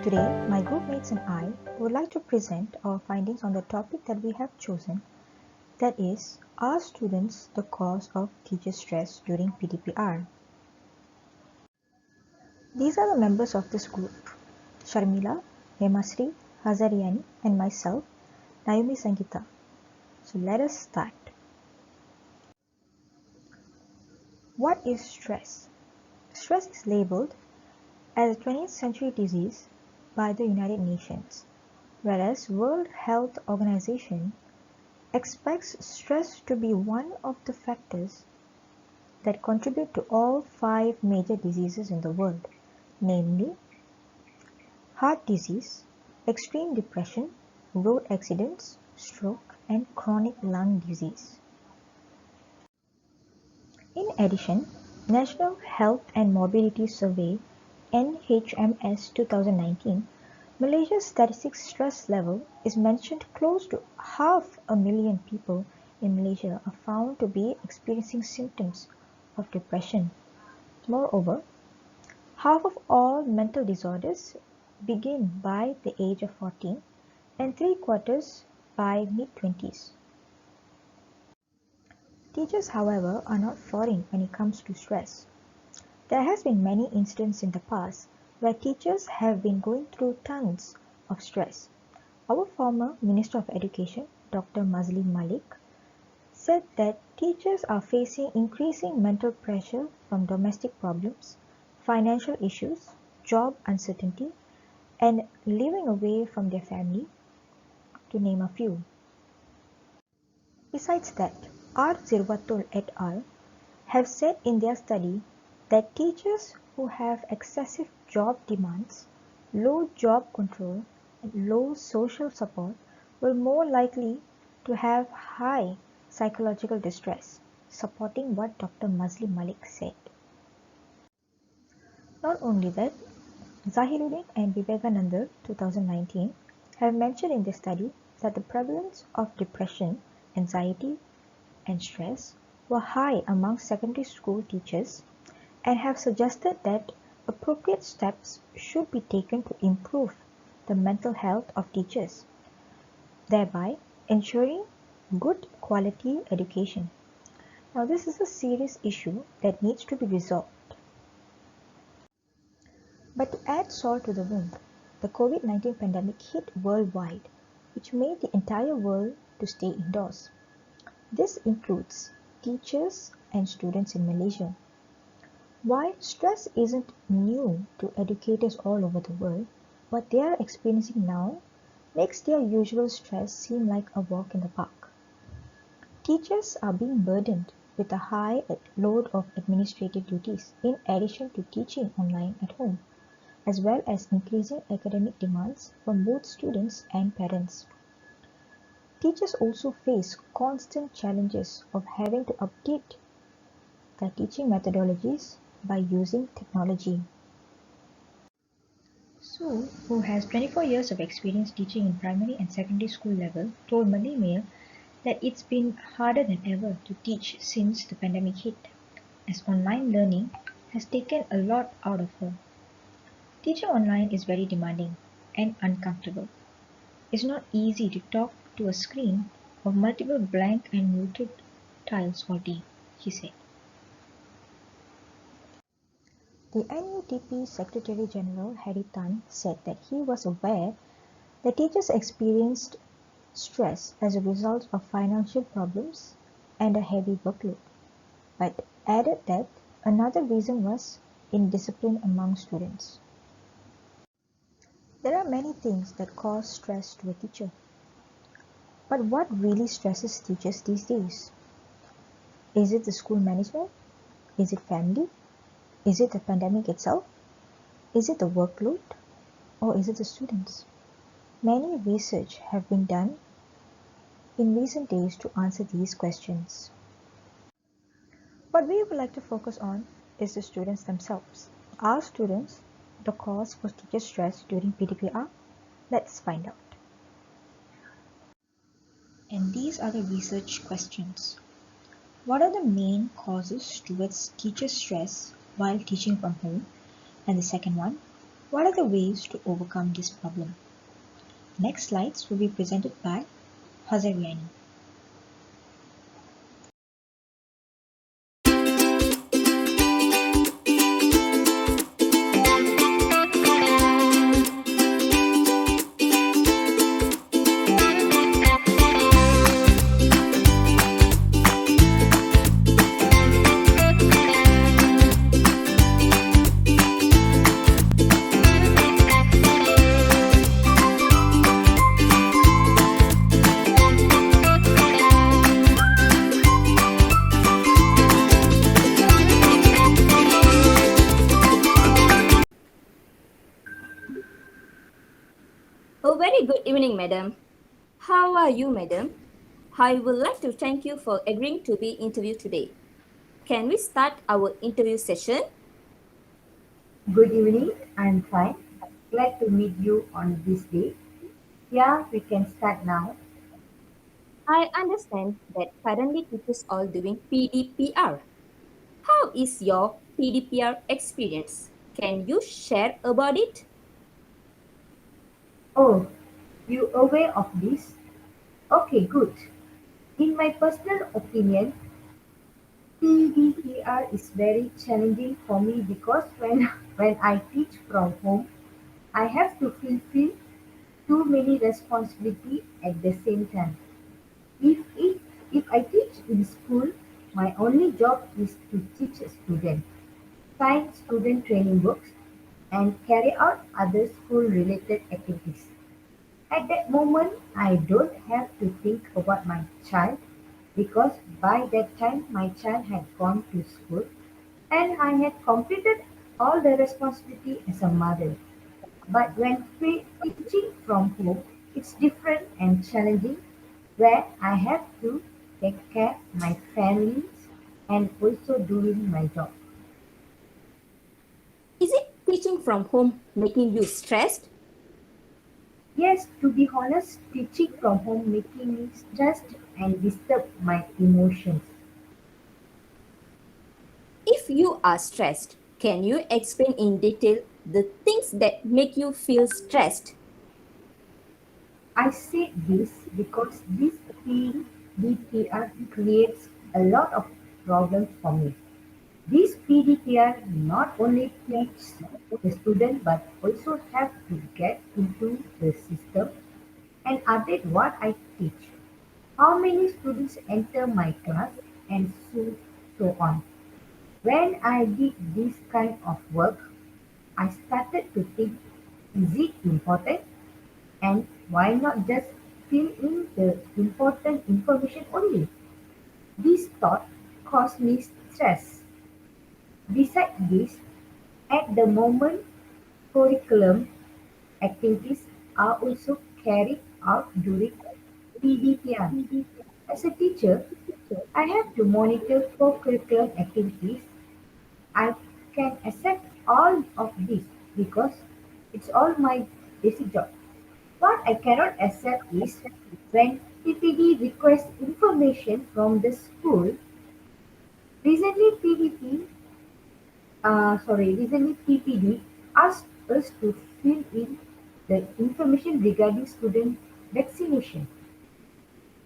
Today, my group mates and I would like to present our findings on the topic that we have chosen, that is, are students the cause of teacher stress during PDPR? These are the members of this group: Sharmila, Hemasri, Hazariani, and myself, Naomi Sangita. So let us start. What is stress? Stress is labeled as a 20th century disease by the United Nations, whereas World Health Organization expects stress to be one of the factors that contribute to all 5 major diseases in the world, namely heart disease, extreme depression, road accidents, stroke, and chronic lung disease. In addition, National Health and Mobility Survey (NHMS 2019), Malaysia's statistics stress level is mentioned. Close to 500,000 people in Malaysia are found to be experiencing symptoms of depression. Moreover, half of all mental disorders begin by the age of 14 and three-quarters by mid-20s. Teachers, however, are not foreign when it comes to stress. There has been many incidents in the past where teachers have been going through tons of stress. Our former Minister of Education, Dr. Mazli Malik, said that teachers are facing increasing mental pressure from domestic problems, financial issues, job uncertainty, and living away from their family, to name a few. Besides that, R. Zirwatul et al. Have said in their study that teachers who have excessive job demands, low job control, and low social support will more likely to have high psychological distress, supporting what Dr. Mazli Malik said. Not only that, Zahiruddin and Vivekananda 2019 have mentioned in their study that the prevalence of depression, anxiety, and stress were high among secondary school teachers and have suggested that appropriate steps should be taken to improve the mental health of teachers, thereby ensuring good quality education. Now, this is a serious issue that needs to be resolved. But to add salt to the wound, the COVID-19 pandemic hit worldwide, which made the entire world to stay indoors. This includes teachers and students in Malaysia. While stress isn't new to educators all over the world, what they are experiencing now makes their usual stress seem like a walk in the park. Teachers are being burdened with a high load of administrative duties in addition to teaching online at home, as well as increasing academic demands from both students and parents. Teachers also face constant challenges of having to update their teaching methodologies by using technology. Sue, who has 24 years of experience teaching in primary and secondary school level, told Malay Mail that it's been harder than ever to teach since the pandemic hit, as online learning has taken a lot out of her. Teaching online is very demanding and uncomfortable. It's not easy to talk to a screen of multiple blank and muted tiles all day, she said. The NUTP Secretary General Harry Tan said that he was aware that teachers experienced stress as a result of financial problems and a heavy workload, but added that another reason was indiscipline among students. There are many things that cause stress to a teacher. But what really stresses teachers these days? Is it the school management? Is it family? Is it the pandemic itself? Is it the workload? Or is it the students? Many research have been done in recent days to answer these questions. What we would like to focus on is the students themselves. Are students the cause for teacher stress during PDPR? Let's find out. And these are the research questions. What are the main causes towards teacher stress while teaching from home? And the second one, What are the ways to overcome this problem? Next slides will be presented by Hazariani. A very good evening, madam. How are you, madam? I would like to thank you for agreeing to be interviewed today. Can we start our interview session? Good evening, I'm fine. Glad to meet you on this day. Yeah, we can start now. I understand that currently teachers are doing PDPR. How is your PDPR experience? Can you share about it? Oh, you aware of this? Okay, good. In my personal opinion, PDPR is very challenging for me because when I teach from home, I have to fulfill too many responsibilities at the same time. If, if, if I teach in school, my only job is to teach a student, sign student training books, and carry out other school-related activities. At that moment, I don't have to think about my child because by that time my child had gone to school and I had completed all the responsibility as a mother. But when teaching from home, it's different and challenging where I have to take care of my family and also doing my job. Is it teaching from home making you stressed? Yes, to be honest, teaching from home making me stressed and disturb my emotions. If you are stressed, can you explain in detail the things that make you feel stressed? I say this because this PDPR creates a lot of problems for me. This PDPR not only teaches the student but also have to get into the system and update what I teach. How many students enter my class and so on. When I did this kind of work, I started to think, is it important? And why not just fill in the important information only? This thought caused me stress. Besides this, at the moment, curriculum activities are also carried out during PDPR. As a teacher, I have to monitor co-curriculum activities. I can accept all of this because it's all my basic job. What I cannot accept is when PPD requests information from the school. Recently, recently PPD asked us to fill in the information regarding student vaccination.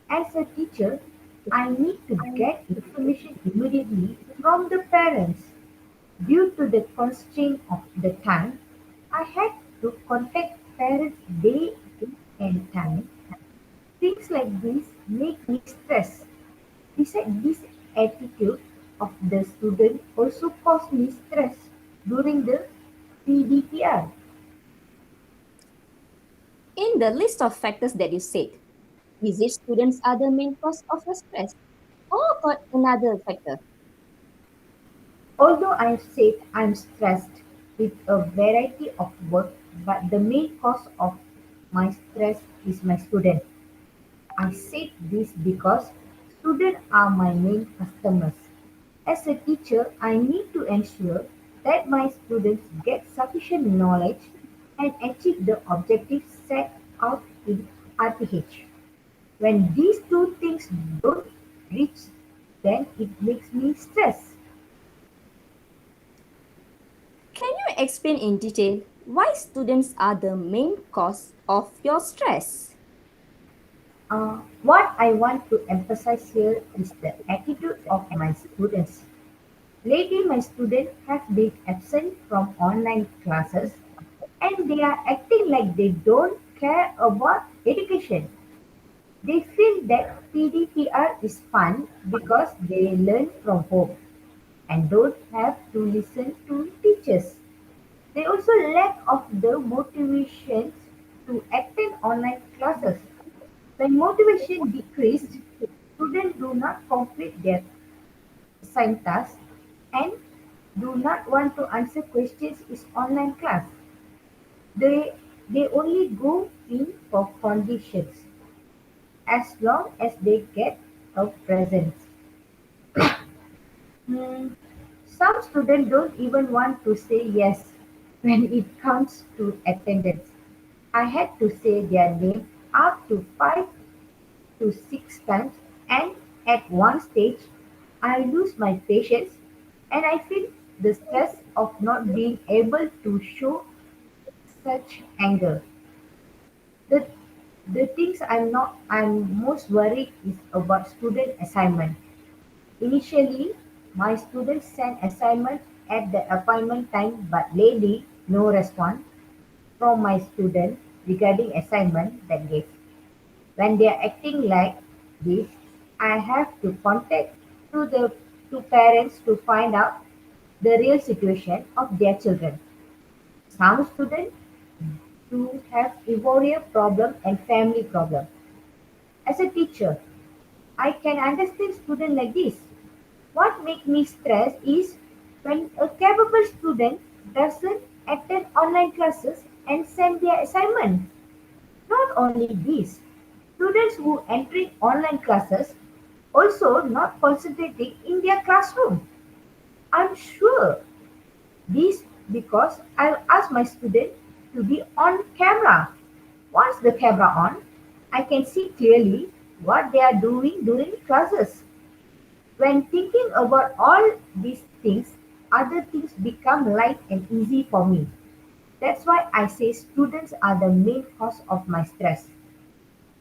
As a teacher, I need to get information immediately from the parents. Due to the constraint of the time, I had to contact parents day and time. Things like this make me stress. Besides this attitude of the student also caused me stress during the PDPR. In the list of factors that you said, is it students are the main cause of your stress? Or got another factor? Although I said I'm stressed with a variety of work, but the main cause of my stress is my student. I said this because students are my main customers. As a teacher, I need to ensure that my students get sufficient knowledge and achieve the objectives set out in RPH. When these two things don't reach, then it makes me stress. Can you explain in detail Why students are the main cause of your stress? What I want to emphasize here is the attitude of my students. Lately, my students have been absent from online classes and they are acting like they don't care about education. They feel that PDPR is fun because they learn from home and don't have to listen to teachers. They also lack of the motivation to attend online classes. When motivation decreased, students do not complete their assigned tasks and do not want to answer questions in online class. They they only go in for conditions as long as they get a presence. Hmm, some students don't even want to say yes when it comes to attendance. I had to say their name up to 5 to 6 times, and at one stage, I lose my patience and I feel the stress of not being able to show such anger. The, the things I'm most worried is about student assignment. Initially, my students sent assignment at the appointment time, but lately no response from my student regarding assignment that gave. When they are acting like this, I have to contact to the to parents to find out the real situation of their children. Some students do have behavior problem and family problem. As a teacher, I can understand students like this. What makes me stress is when a capable student doesn't attend online classes and send their assignment. Not only this, students who entering online classes also not concentrating in their classroom. I'm sure this because I'll ask my student to be on camera. Once the camera on, I can see clearly what they are doing during classes. When thinking about all these things, other things become light and easy for me. That's why I say students are the main cause of my stress.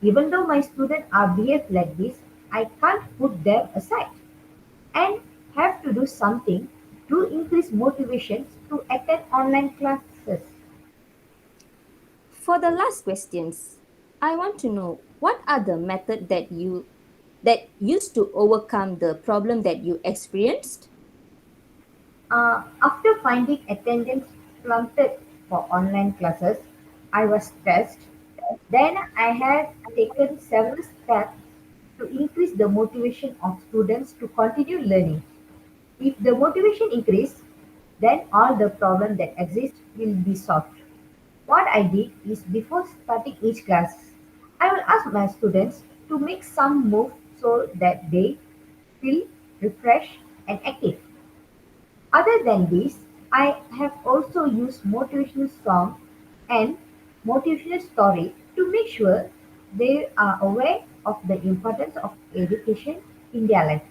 Even though my students are behave like this, I can't put them aside and have to do something to increase motivation to attend online classes. For the last questions, I want to know what are the method that used to overcome the problem that you experienced? After finding attendance plummeted for online classes, I was stressed. Then I had taken several steps to increase the motivation of students to continue learning. If the motivation increases, then all the problems that exist will be solved. What I did is before starting each class, I will ask my students to make some move so that they feel refreshed and active. Other than this, I have also used motivational song and motivational story to make sure they are aware of the importance of education in their life.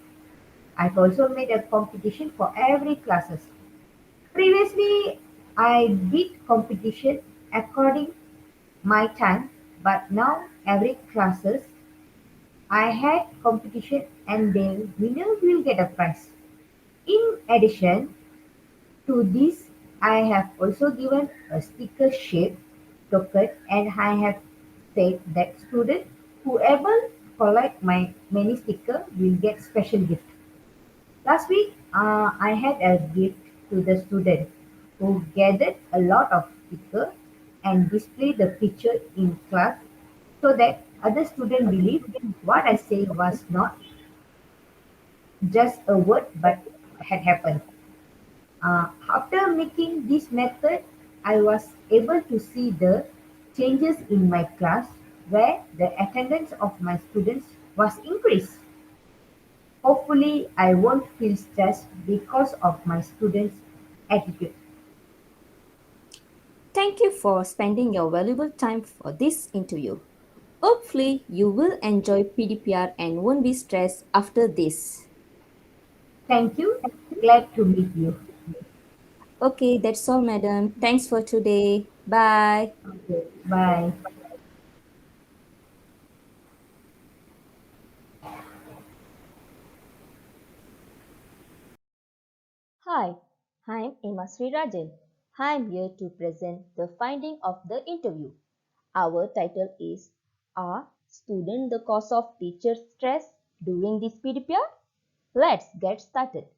I've also made a competition for every classes. Previously, I did competition according my time, but now every classes I had competition and the winner will get a prize. In addition to this, I have also given a sticker shape token and I have said that student whoever collect my many sticker will get special gift. Last week, I had a gift to the student who gathered a lot of stickers and displayed the picture in class so that other students believe what I say was not just a word but had happened. After making this method, I was able to see the changes in my class where the attendance of my students was increased. Hopefully, I won't feel stressed because of my students' attitude. Thank you for spending your valuable time for this interview. Hopefully, you will enjoy PDPR and won't be stressed after this. Thank you. Glad to meet you. Okay, that's all, madam. Thanks for today. Bye. Okay, bye. Hi, I'm Emma Srirajan. I'm here to present the finding of the interview. Our title is Are Students the Cause of Teacher Stress During this PDPR? Let's get started.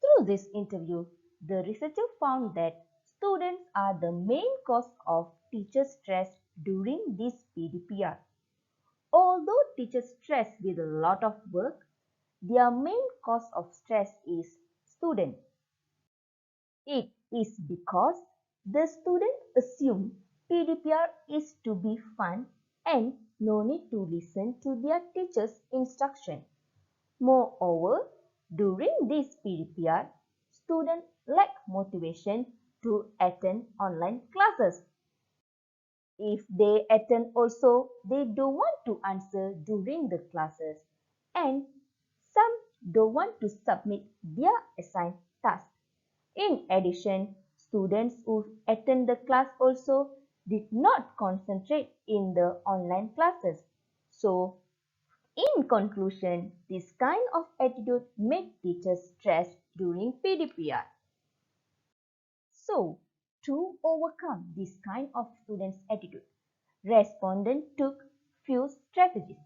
Through this interview, the researcher found that students are the main cause of teacher stress during this PDPR. Although teachers stress with a lot of work, their main cause of stress is student. It is because the students assume PDPR is to be fun and no need to listen to their teacher's instruction. Moreover, during this PDPR, students lack motivation to attend online classes. If they attend also, they don't want to answer during the classes and some don't want to submit their assigned tasks. In addition, students who attend the class also did not concentrate in the online classes. So, in conclusion, this kind of attitude make teachers stressed during PDPR. So, to overcome this kind of students' attitude, respondent took few strategies.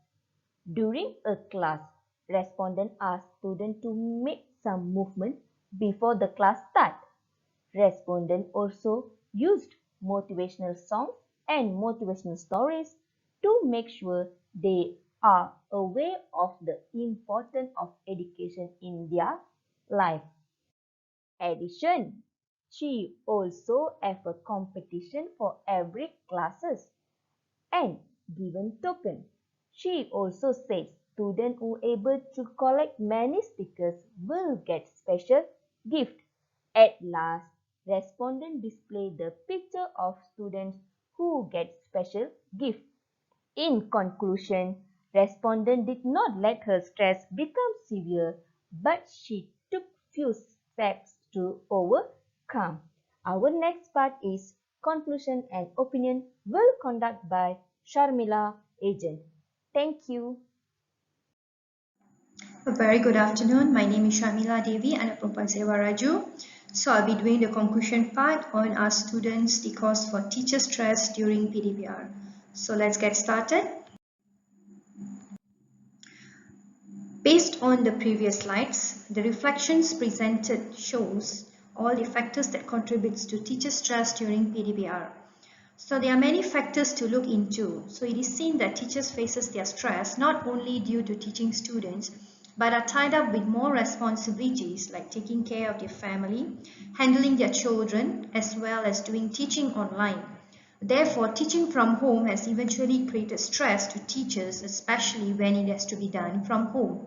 During a class, respondent asked students to make some movement before the class start. Respondent also used motivational songs and motivational stories to make sure they are aware of the importance of education in their life. Addition, she also have a competition for every classes and given token. She also says students who are able to collect many stickers will get special gift. At last, respondent display the picture of students who get special gift. In conclusion, respondent did not let her stress become severe, but she took few steps to overcome. Our next part is conclusion and opinion will conduct by Sharmila Agent. Thank you. A very good afternoon. My name is Shamila Devi and I'm from Sewaraju. So I'll be doing the conclusion part on our students the cause for teacher stress during PDPR. So let's get started. Based on the previous slides, the reflections presented shows all the factors that contributes to teacher stress during PDPR. So there are many factors to look into. So it is seen that teachers faces their stress not only due to teaching students, but are tied up with more responsibilities like taking care of their family, handling their children, as well as doing teaching online. Therefore, teaching from home has eventually created stress to teachers, especially when it has to be done from home.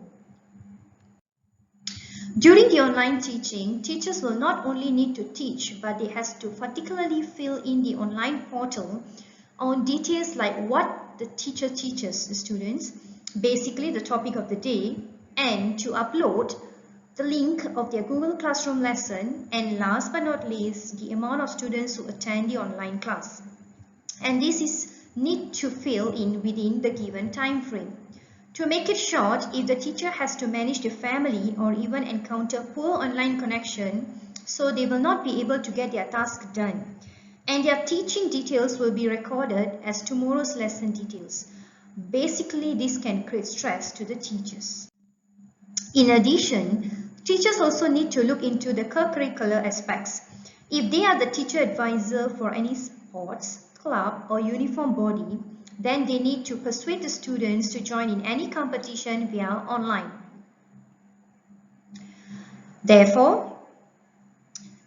During the online teaching, teachers will not only need to teach, but they have to particularly fill in the online portal on details like what the teacher teaches the students, basically the topic of the day, and to upload the link of their Google Classroom lesson, and last but not least, the amount of students who attend the online class. And this is need to fill in within the given time frame. To make it short, if the teacher has to manage the family or even encounter poor online connection, so they will not be able to get their task done. And their teaching details will be recorded as tomorrow's lesson details. Basically, this can create stress to the teachers. In addition, teachers also need to look into the co-curricular aspects. If they are the teacher advisor for any sports, club or uniform body, then they need to persuade the students to join in any competition via online. Therefore,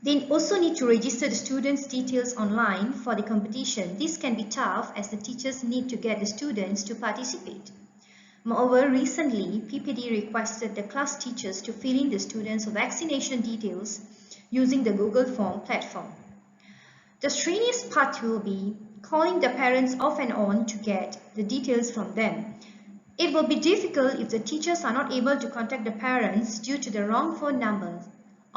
they also need to register the students' details online for the competition. This can be tough as the teachers need to get the students to participate. Moreover, recently, PPD requested the class teachers to fill in the students' vaccination details using the Google Form platform. The strenuous part will be calling the parents off and on to get the details from them. It will be difficult if the teachers are not able to contact the parents due to the wrong phone numbers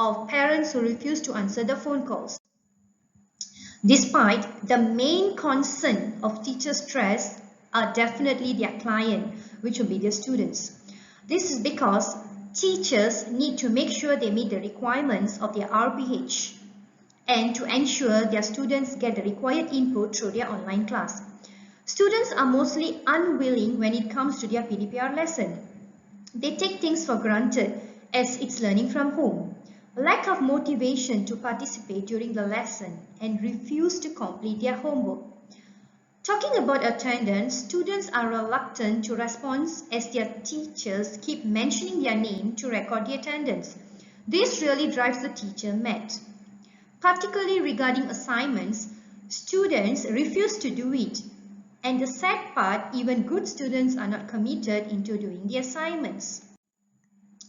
of parents who refuse to answer the phone calls. Despite the main concern of teachers' stress are definitely their client, which will be their students. This is because teachers need to make sure they meet the requirements of their RPH and to ensure their students get the required input through their online class. Students are mostly unwilling when it comes to their PDPR lesson. They take things for granted as it's learning from home. Lack of motivation to participate during the lesson and refuse to complete their homework. Talking about attendance, students are reluctant to respond as their teachers keep mentioning their name to record the attendance. This really drives the teacher mad. Particularly regarding assignments, students refuse to do it. And the sad part, even good students are not committed into doing the assignments.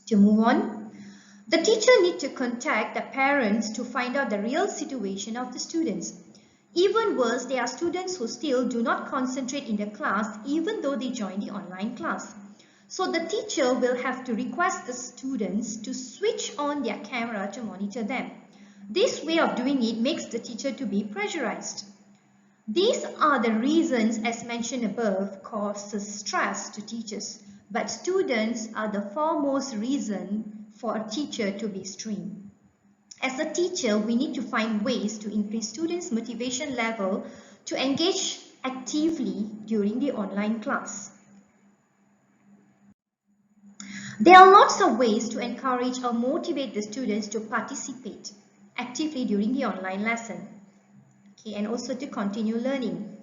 To move on, the teacher needs to contact the parents to find out the real situation of the students. Even worse, there are students who still do not concentrate in the class even though they join the online class. So the teacher will have to request the students to switch on their camera to monitor them. This way of doing it makes the teacher to be pressurized. These are the reasons, as mentioned above, causes stress to teachers, but students are the foremost reason for a teacher to be strained. As a teacher, we need to find ways to increase students' motivation level to engage actively during the online class. There are lots of ways to encourage or motivate the students to participate actively during the online lesson. And also to continue learning.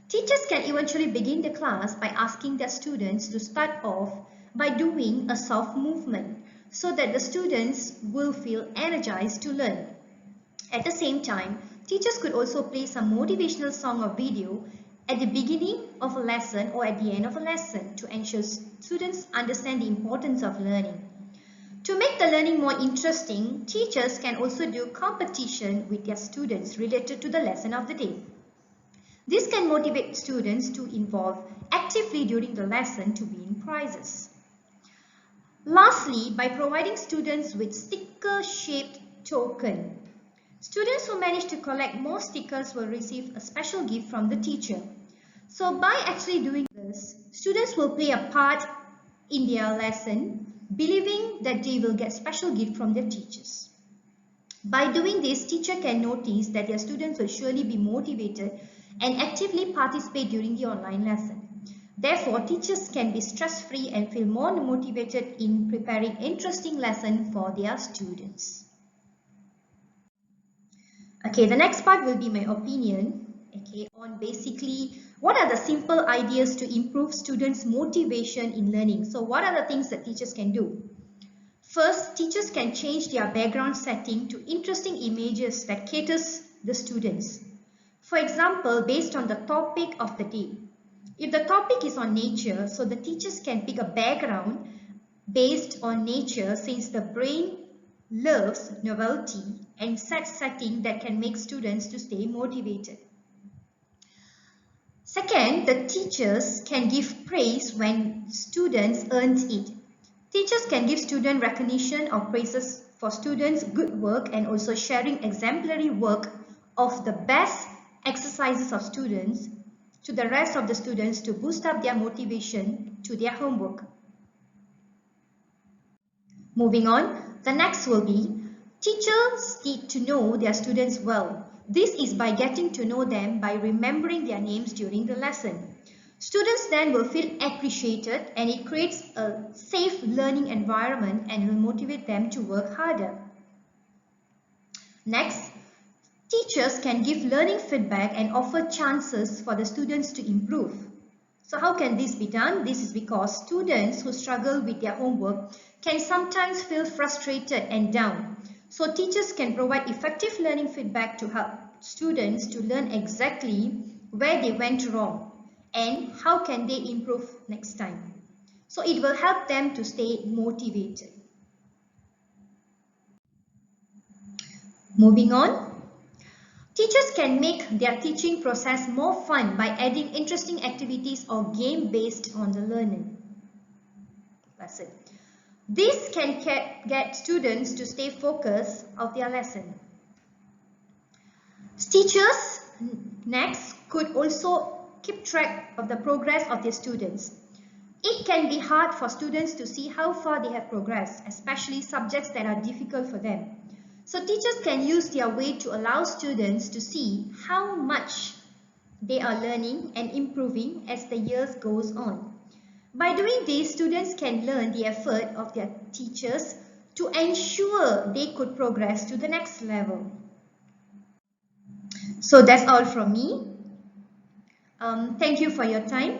Teachers can eventually begin the class by asking their students to start off by doing a soft movement so that the students will feel energized to learn. At the same time, teachers could also play some motivational song or video at the beginning of a lesson or at the end of a lesson to ensure students understand the importance of learning. To make the learning more interesting, teachers can also do competition with their students related to the lesson of the day. This can motivate students to involve actively during the lesson to win prizes. Lastly, by providing students with sticker-shaped token, students who manage to collect more stickers will receive a special gift from the teacher. So by actually doing this, students will play a part in their lesson, believing that they will get special gift from their teachers. By doing this, teacher can notice that their students will surely be motivated and actively participate during the online lesson. Therefore, teachers can be stress-free and feel more motivated in preparing interesting lesson for their students. Okay, the next part will be my opinion, on basically what are the simple ideas to improve students' motivation in learning. So what are the things that teachers can do? First, teachers can change their background setting to interesting images that caters the students. For example, based on the topic of the day. If the topic is on nature, so the teachers can pick a background based on nature since the brain loves novelty and set setting that can make students to stay motivated. Second, the teachers can give praise when students earn it. Teachers can give student recognition or praises for students' good work and also sharing exemplary work of the best exercises of students to the rest of the students to boost up their motivation to their homework. Moving on, the next will be teachers need to know their students well. This is by getting to know them by remembering their names during the lesson. Students then will feel appreciated and it creates a safe learning environment and will motivate them to work harder. Next, teachers can give learning feedback and offer chances for the students to improve. So how can this be done? This is because students who struggle with their homework can sometimes feel frustrated and down. So teachers can provide effective learning feedback to help students to learn exactly where they went wrong and how can they improve next time. So it will help them to stay motivated. Moving on. Teachers can make their teaching process more fun by adding interesting activities or game based on the learning. That's it. This can get students to stay focused of their lesson. Teachers next could also keep track of the progress of their students. It can be hard for students to see how far they have progressed, especially subjects that are difficult for them. So teachers can use their way to allow students to see how much they are learning and improving as the years goes on. By doing this, students can learn the effort of their teachers to ensure they could progress to the next level. So that's all from me. Thank you for your time.